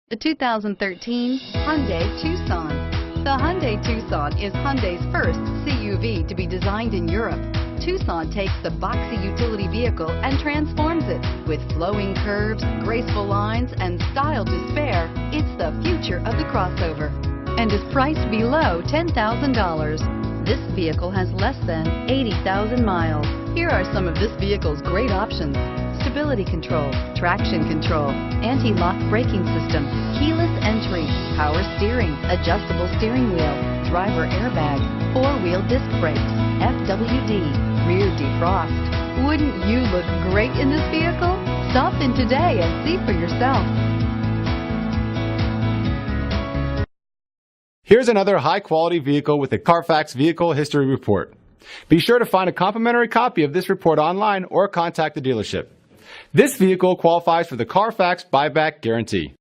The 2013 Hyundai Tucson. The Hyundai Tucson is Hyundai's first CUV to be designed in Europe. Tucson takes the boxy utility vehicle and transforms it. With flowing curves, graceful lines, and style to spare, it's the future of the crossover and is priced below $10,000. This vehicle has less than 80,000 miles. Here are some of this vehicle's great options: stability control, traction control, anti-lock braking system, keyless entry, power steering, adjustable steering wheel, driver airbag, four-wheel disc brakes, FWD, rear defrost. Wouldn't you look great in this vehicle? Stop in today and see for yourself. Here's another high-quality vehicle with a Carfax Vehicle History Report. Be sure to find a complimentary copy of this report online or contact the dealership. This vehicle qualifies for the Carfax Buyback Guarantee.